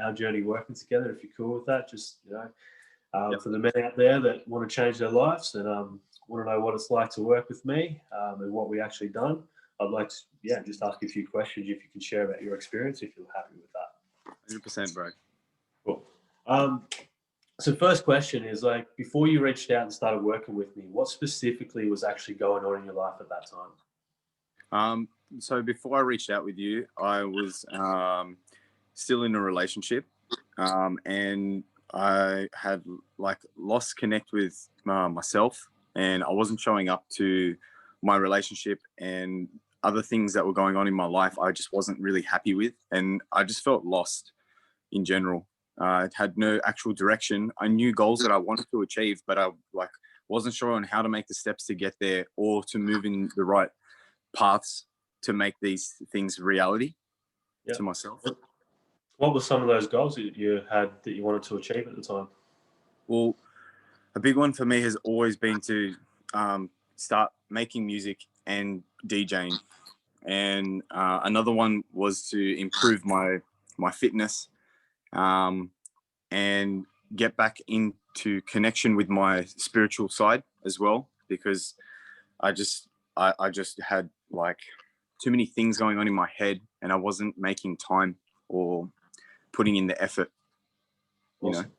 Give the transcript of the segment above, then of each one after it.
our journey working together, if you're cool with that. Just, Yep. for the men out there that want to change their lives and want to know what it's like to work with me and what we actually done, I'd like to, just ask you a few questions if you can share about your experience, if you're happy with that. 100%, bro. Cool. So first question is, like, before you reached out and started working with me, what specifically was actually going on in your life at that time? So before I reached out with you, I was still in a relationship, and I had lost connect with myself, and I wasn't showing up to my relationship and other things that were going on in my life. I just wasn't really happy with, and I just felt lost in general. I had no actual direction. I knew goals that I wanted to achieve, but I wasn't sure on how to make the steps to get there or to move in the right paths to make these things reality to myself. What were some of those goals that you had that you wanted to achieve at the time? Well, a big one for me has always been to start making music and DJing. And another one was to improve my fitness and get back into connection with my spiritual side as well, because I just had too many things going on in my head, and I wasn't making time or putting in the effort. Awesome.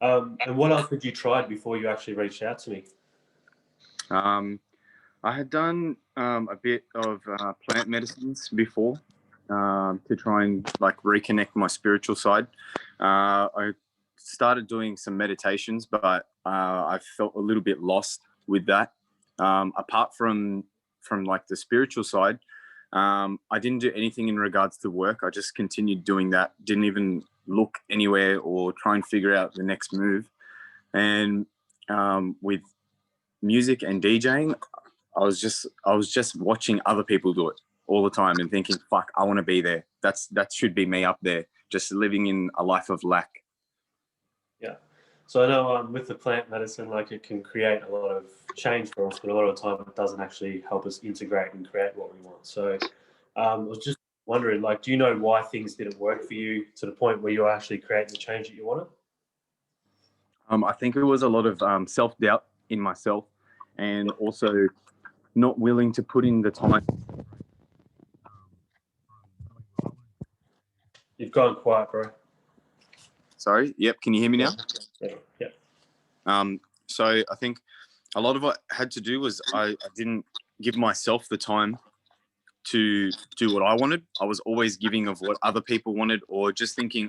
And what else had you tried before you actually reached out to me? I had done a bit of plant medicines before to try and reconnect my spiritual side. I started doing some meditations, but I felt a little bit lost with that. Apart from the spiritual side, I didn't do anything in regards to work. I just continued doing that. Didn't even look anywhere or try and figure out the next move. And with music and DJing, I was just watching other people do it all the time and thinking, fuck, I want to be there. That should be me up there, just living in a life of lack. Yeah. So I know with the plant medicine, it can create a lot of change for us, but a lot of the time it doesn't actually help us integrate and create what we want. So I was just wondering, do you know why things didn't work for you to the point where you're actually creating the change that you wanted? I think it was a lot of self-doubt in myself, and also not willing to put in the time. You've gone quiet, bro. Sorry. Yep. Can you hear me now? Yeah. So I think a lot of what I had to do was I didn't give myself the time to do what I wanted. I was always giving of what other people wanted, or just thinking,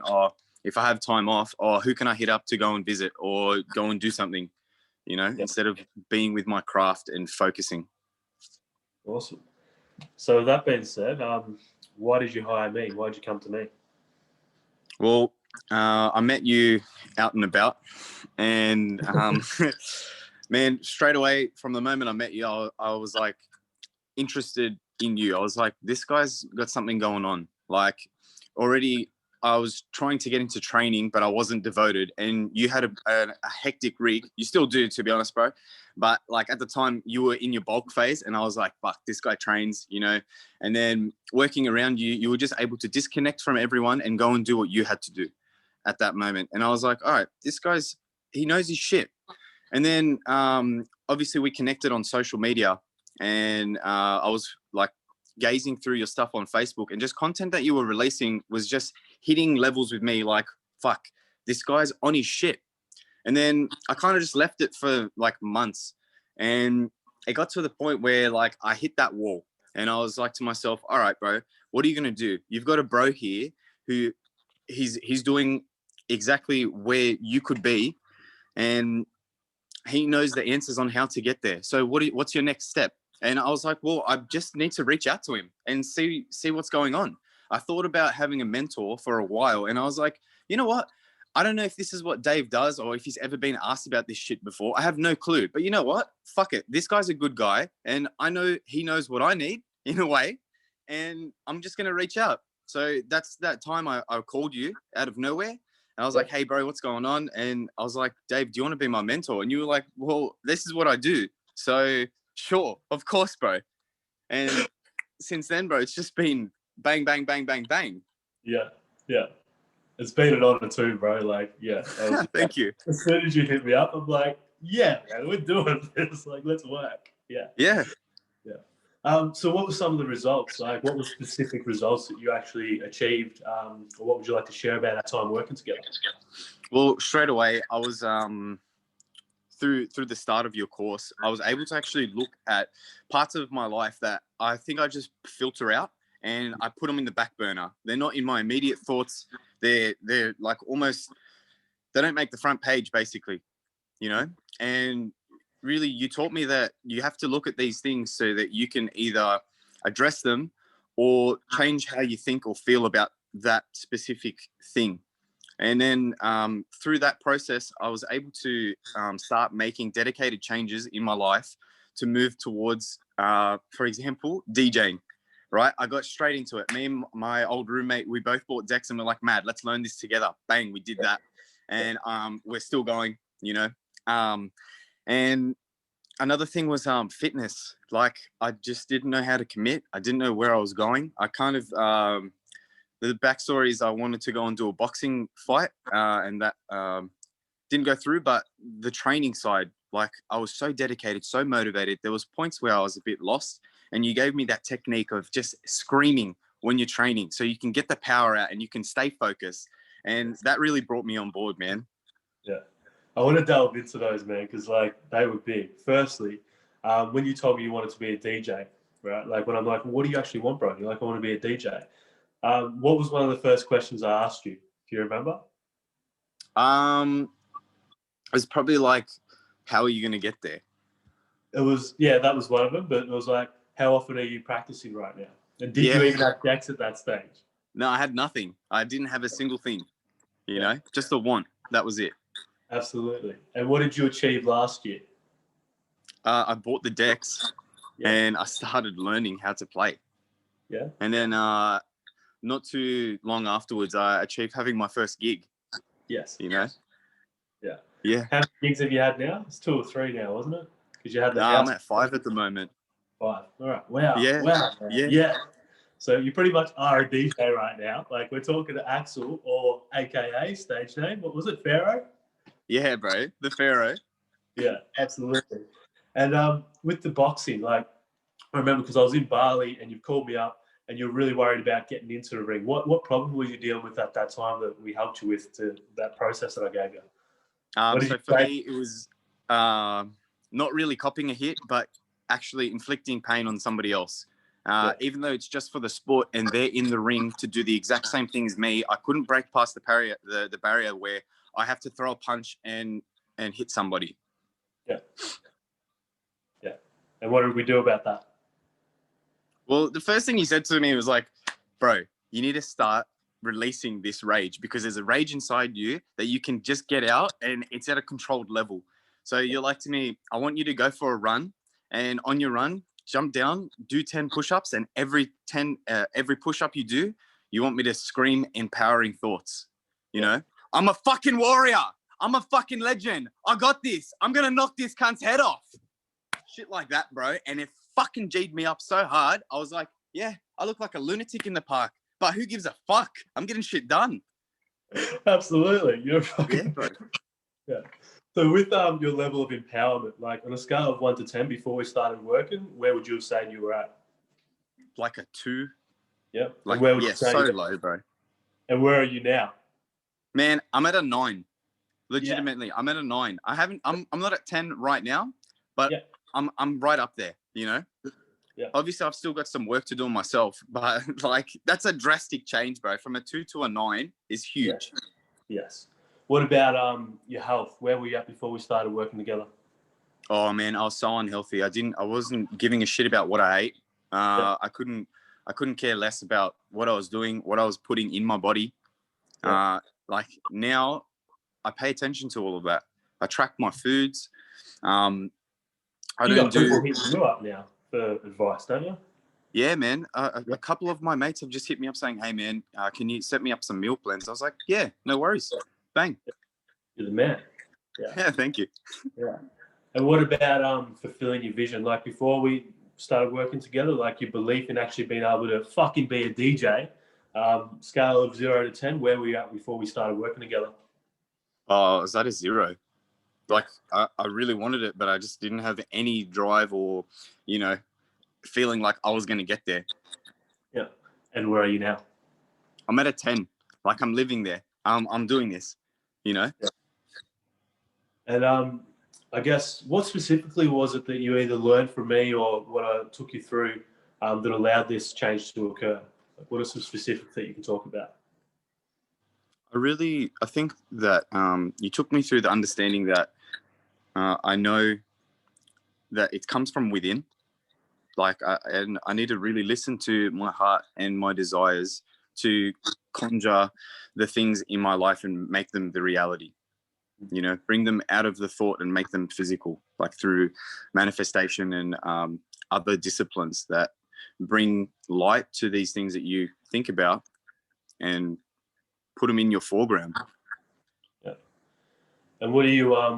if I have time off, who can I hit up to go and visit or go and do something, instead of being with my craft and focusing. Awesome. So with that being said, why did you hire me? Why did you come to me? Well, I met you out and about, and man, straight away from the moment I met you, I was interested in you. I was like, this guy's got something going on. Already I was trying to get into training, but I wasn't devoted. And you had a hectic rig. You still do, to be honest, bro. But at the time you were in your bulk phase, and I was like, fuck, this guy trains, And then working around you, you were just able to disconnect from everyone and go and do what you had to do at that moment. And I was like, all right, this guy's, he knows his shit. And then obviously we connected on social media, and I was gazing through your stuff on Facebook, and just content that you were releasing was just hitting levels with me, fuck, this guy's on his shit. And then I kind of just left it for months, and it got to the point where I hit that wall, and I was like to myself, all right, bro, what are you going to do? You've got a bro here who he's doing exactly where you could be, and he knows the answers on how to get there. So what's your next step? And I was like, well, I just need to reach out to him and see what's going on. I thought about having a mentor for a while, and I was like, you know what? I don't know if this is what Dave does or if he's ever been asked about this shit before. I have no clue. But you know what? Fuck it. This guy's a good guy, and I know he knows what I need in a way, and I'm just going to reach out. So that's that time I called you out of nowhere. And I was like, hey, bro, what's going on? And I was like, Dave, do you want to be my mentor? And you were like, well, this is what I do. So sure, of course, bro. And since then, bro, it's just been bang, bang, bang, bang, bang. Yeah. It's been an honor too, bro. Like, yeah. Thank you. As soon as you hit me up, I'm like, yeah, man, we're doing this. Like, let's work. Yeah. Yeah. Yeah. So what were some of the results? Like, what were specific results that you actually achieved? Or what would you like to share about our time working together? Well, straight away, I was through the start of your course, I was able to actually look at parts of my life that I think I just filter out and I put them in the back burner. They're not in my immediate thoughts. They're like almost, they don't make the front page basically, you know? And really you taught me that you have to look at these things so that you can either address them or change how you think or feel about that specific thing. And then through that process, I was able to start making dedicated changes in my life to move towards, for example, DJing, right? I got straight into it. Me and my old roommate, we both bought decks and we're like, mad, let's learn this together. Bang, we did that. And we're still going, you know. And another thing was fitness. Like, I just didn't know how to commit. I didn't know where I was going. I kind of... the backstory is I wanted to go and do a boxing fight and that didn't go through, but the training side, like I was so dedicated, so motivated. There was points where I was a bit lost and you gave me that technique of just screaming when you're training so you can get the power out and you can stay focused. And that really brought me on board, man. Yeah. I want to delve into those, man, because like they were big. Firstly, when you told me you wanted to be a DJ, right? Like when I'm like, well, what do you actually want, bro? You're like, I want to be a DJ. What was one of the first questions I asked you? Do you remember? It was probably like, how are you going to get there? It was, yeah, that was one of them. But it was like, how often are you practicing right now? And did you even have decks at that stage? No, I had nothing. I didn't have a single thing, you know, just the want. That was it. Absolutely. And what did you achieve last year? I bought the decks and I started learning how to play. Yeah. And then not too long afterwards, I achieved having my first gig. Yes. You know? Yeah. Yeah. How many gigs have you had now? It's 2 or 3 now, wasn't it? Because you had the house. I'm at 5 at the moment. 5. All right. Wow. Yeah. Wow. Yeah. Yeah. So you pretty much are a DJ right now. Like we're talking to Axel, or AKA stage name. What was it? Pharaoh? Yeah, bro. The Pharaoh. Yeah, absolutely. And with the boxing, like I remember because I was in Bali and you called me up and you're really worried about getting into the ring. What problem were you dealing with at that time that we helped you with to that process that I gave you? So for me, it was not really copying a hit, but actually inflicting pain on somebody else. Even though it's just for the sport and they're in the ring to do the exact same thing as me, I couldn't break past the barrier where I have to throw a punch and hit somebody. Yeah. Yeah. And what did we do about that? Well, the first thing he said to me was like, bro, you need to start releasing this rage because there's a rage inside you that you can just get out and it's at a controlled level. So you're like to me, I want you to go for a run and on your run, jump down, do 10 push-ups and every push-up you do, you want me to scream empowering thoughts. You know, I'm a fucking warrior. I'm a fucking legend. I got this. I'm going to knock this cunt's head off. Shit like that, bro. And it fucking G'd me up so hard. I was like, yeah, I look like a lunatic in the park, but who gives a fuck? I'm getting shit done. Absolutely. You're fucking... Yeah. So with your level of empowerment, like on a scale of 1 to 10 before we started working, where would you have said you were at? Like a 2. Yeah. Like, where would you say so low, bro. And where are you now? Man, I'm at a 9. Legitimately, I'm at a 9. I'm not at 10 right now, but I'm right up there, you know? Yeah. Obviously, I've still got some work to do on myself, but like that's a drastic change, bro. From a 2 to a 9 is huge. Yes. What about your health? Where were you at before we started working together? Oh man, I was so unhealthy. I wasn't giving a shit about what I ate. I couldn't care less about what I was doing, what I was putting in my body. Like now, I pay attention to all of that. I track my foods. I don't do. People hitting you up now for advice, don't you? Yeah, man. A couple of my mates have just hit me up saying, "Hey, man, can you set me up some meal plans?" I was like, "Yeah, no worries, bang." You're the man. Yeah, thank you. Yeah. And what about fulfilling your vision? Like before we started working together, like your belief in actually being able to fucking be a DJ. Scale of 0 to 10, where were you at before we started working together? Oh, is that a 0? Like, I really wanted it, but I just didn't have any drive or, you know, feeling like I was going to get there. Yeah. And where are you now? I'm at a 10. Like, I'm living there. I'm doing this, you know? Yeah. And I guess what specifically was it that you either learned from me or what I took you through that allowed this change to occur? What are some specifics that you can talk about? I think that you took me through the understanding that I know that it comes from within. Like, and I need to really listen to my heart and my desires to conjure the things in my life and make them the reality. You know, bring them out of the thought and make them physical, like through manifestation and other disciplines that bring light to these things that you think about and put them in your foreground. Yeah. And what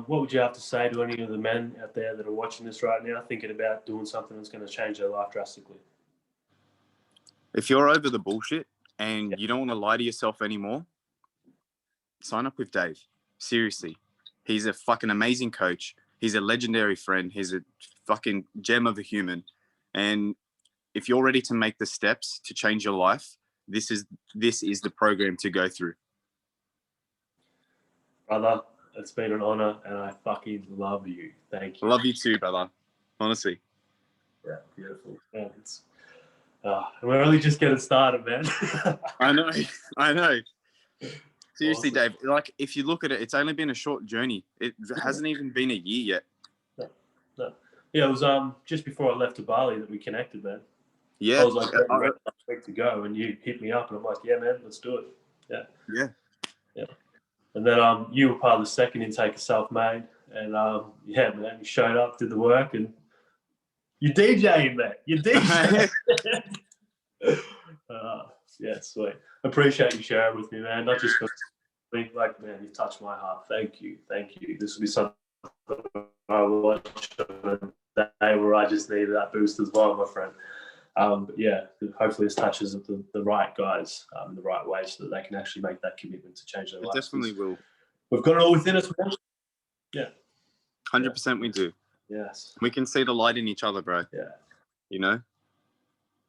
would you have to say to any of the men out there that are watching this right now, thinking about doing something that's going to change their life drastically? If you're over the bullshit and you don't want to lie to yourself anymore, sign up with Dave. Seriously. He's a fucking amazing coach. He's a legendary friend. He's a fucking gem of a human. And if you're ready to make the steps to change your life, this is the program to go through. Brother, it's been an honor and I fucking love you. Thank you. I love you too, brother. Honestly. Yeah, beautiful. Yeah, we're only just getting started, man. I know. Seriously, Awesome. Dave, like, if you look at it, it's only been a short journey. It hasn't even been a year yet. No. Yeah, it was just before I left to Bali that we connected, man. Yeah. I was like, ready to go, and you hit me up, and I'm like, yeah, man, let's do it. Yeah. And then you were part of the second intake of Self-Made, and yeah, man, you showed up, did the work, and you're DJing, man. You're DJing. Yeah, sweet. Appreciate you sharing with me, man. Not just because, like, man, you touched my heart. Thank you. This will be something I will watch on a day where I just needed that boost as well, my friend. But yeah, hopefully this touches the right guys in the right way so that they can actually make that commitment to change their lives. It definitely will. We've got it all within us, man. Yeah. 100% we do. Yes. We can see the light in each other, bro. Yeah. You know?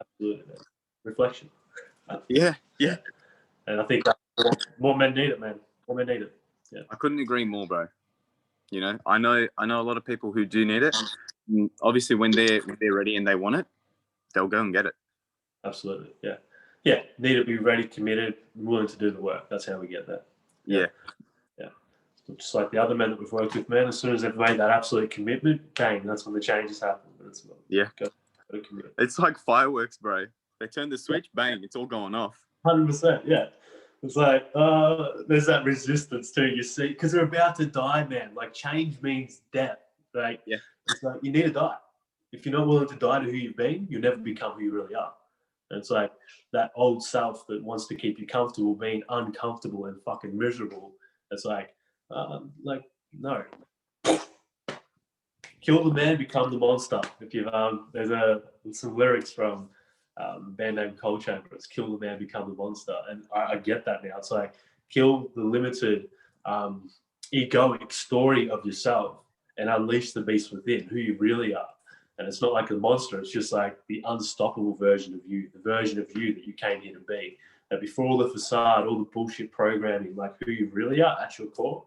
Absolutely, man. Reflection. Yeah. And I think more men need it, man. More men need it. Yeah. I couldn't agree more, bro. You know, I know a lot of people who do need it. And obviously, when they're ready and they want it, they'll go and get it. Absolutely, yeah. Yeah, need to be ready, committed, willing to do the work. That's how we get there. Yeah. Just like the other men that we've worked with, man, as soon as they've made that absolute commitment, bang, that's when the changes happen. It's like fireworks, bro. They turn the switch, bang, it's all going off. 100%, yeah. It's like, there's that resistance too, you see, because they're about to die, man. Like, change means death, right? Yeah. It's like, you need to die. If you're not willing to die to who you've been, you'll never become who you really are. And it's like that old self that wants to keep you comfortable being uncomfortable and fucking miserable. It's like no. Kill the man, become the monster. If you've there's some lyrics from a band named Cold Chamber. It's kill the man, become the monster. And I get that now. It's like kill the limited egoic story of yourself and unleash the beast within, who you really are. And it's not like a monster. It's just like the unstoppable version of you, the version of you that you came here to be. And before all the facade, all the bullshit programming, like who you really are at your core,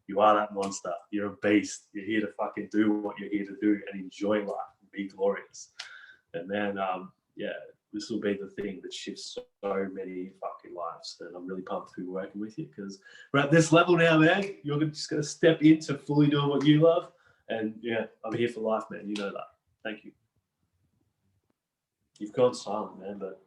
you are that monster. You're a beast. You're here to fucking do what you're here to do and enjoy life and be glorious. And then, this will be the thing that shifts so many fucking lives. And I'm really pumped to be working with you because we're at this level now, man. You're just going to step into fully doing what you love. And yeah, I'm here for life, man. You know that. Thank you. You've gone silent, man, but